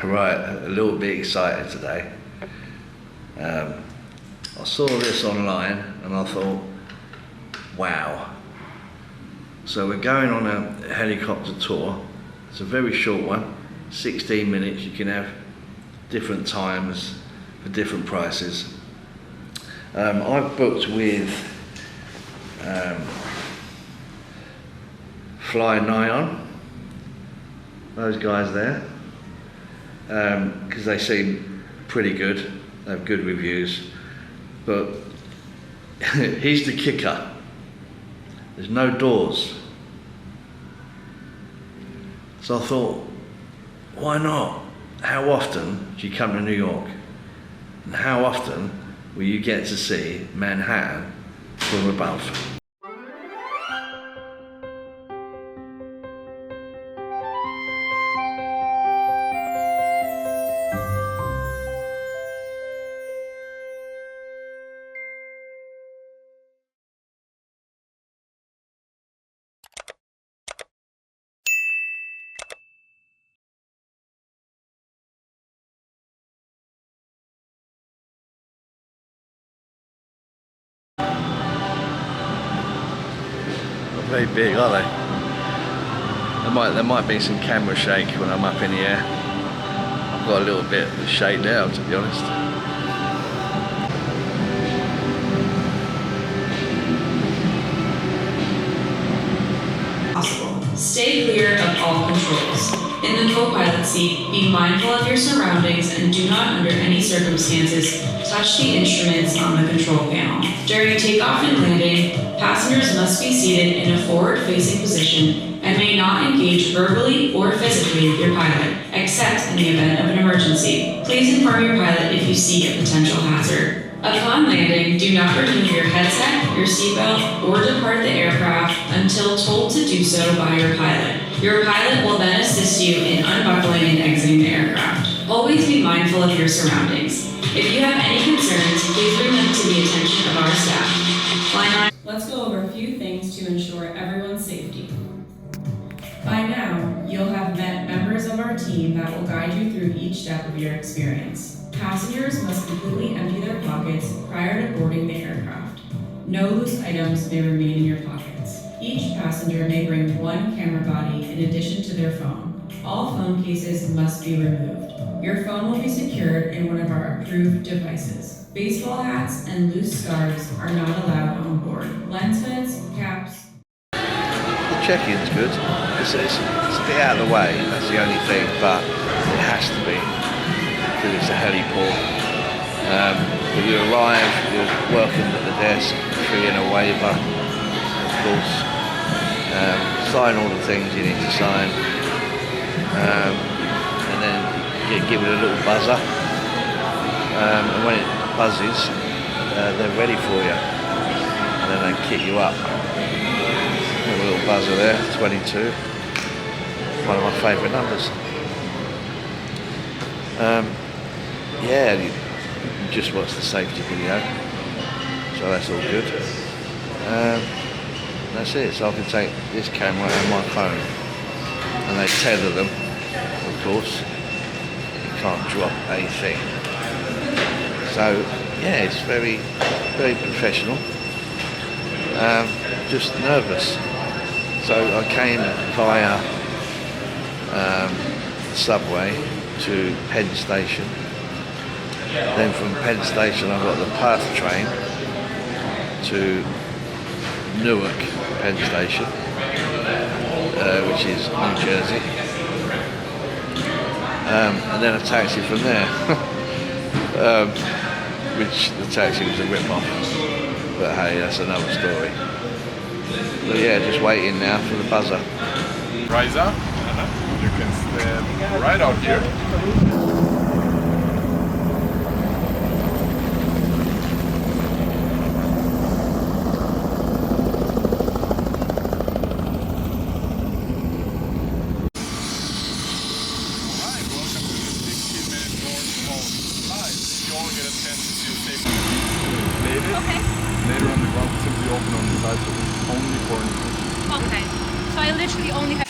Right, a little bit excited today. I saw this online and I thought, wow. So we're going on a helicopter tour. It's a very short one, 16 minutes. You can have different times for different prices. I've booked with Fly Nyon, those guys there, because they seem pretty good. They have good reviews, but here's the kicker. There's no doors. So I thought, why not? How often do you come to New York? And how often will you get to see Manhattan from above? Very big, are they? There might be some camera shake when I'm up in the air. I've got a little bit of shake now, to be honest. Possible. Stay clear of all controls. In the co-pilot seat, be mindful of your surroundings and do not, under any circumstances, touch the instruments on the control panel. During takeoff and landing, passengers must be seated in a forward-facing position and may not engage verbally or physically with your pilot, except in the event of an emergency. Please inform your pilot if you see a potential hazard. Upon landing, do not remove your headset, your seatbelt, or depart the aircraft until told to do so by your pilot. Your pilot will then assist you in unbuckling and exiting the aircraft. Always be mindful of your surroundings. If you have any concerns, please bring them to the attention of our staff. Let's go over a few things to ensure everyone's safety. By now, you'll have met members of our team that will guide you through each step of your experience. Passengers must completely empty their pockets prior to boarding the aircraft. No loose items may remain in your pockets. Each passenger may bring one camera body in addition to their phone. All phone cases must be removed. Your phone will be secured in one of our approved devices. Baseball hats and loose scarves are not allowed on board. Lens hoods, caps. The check-in's good. It's a bit out of the way, that's the only thing, but it has to be, because it's a heliport. When you arrive, you're welcomed at the desk, fill in a waiver, of course. Sign all the things you need to sign, and then you get given a little buzzer, and when it buzzes, they're ready for you, and then they kick you up. A little buzzer there, 22, one of my favourite numbers. Yeah, you just watch the safety video, so that's all good. That's it, so I can take this camera and my phone, and they tether them, of course. You can't drop a thing. So yeah, it's very, very professional. Just nervous. So I came via subway to Penn Station. Then from Penn Station I got the Perth train to Newark Penn Station, which is New Jersey. And then a taxi from there, which the taxi was a rip-off. But hey, that's another story. But yeah, just waiting now for the buzzer. Rise up. You can stand right out here. Okay. Later on the ground, simply open on the side, so it's only for an Okay. So I literally only have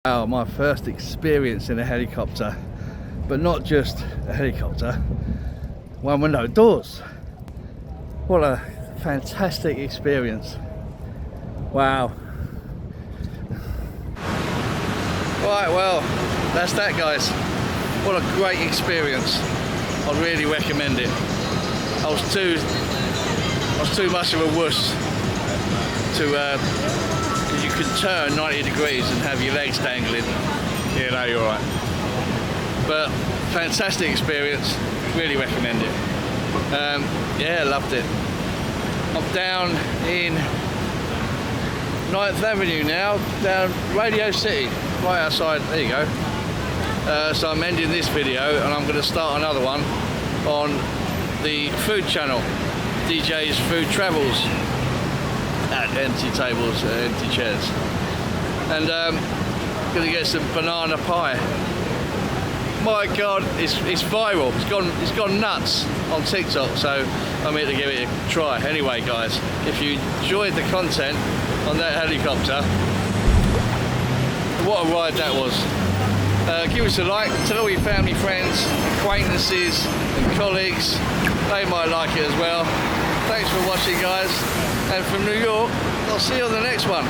Wow, my first experience in a helicopter, but not just a helicopter, one with no doors. What a fantastic experience. Wow. Right, well, that's that, guys. What a great experience. I'd really recommend it. I was too much of a wuss to because you can turn 90 degrees and have your legs dangling. Yeah, no, you're right. But fantastic experience, really recommend it. Yeah, loved it. I'm down in 9th Avenue now, down Radio City, right outside, there you go. So I'm ending this video and I'm going to start another one on the food channel, DJ's Food Travels, at empty tables, empty chairs. And going to get some banana pie. My God, it's viral. It's gone nuts on TikTok. So I'm here to give it a try. Anyway, guys, if you enjoyed the content on that helicopter, what a ride that was. Give us a like. Tell all your family, friends, acquaintances, and colleagues. They might like it as well. Thanks for watching, guys. And from New York, I'll see you on the next one.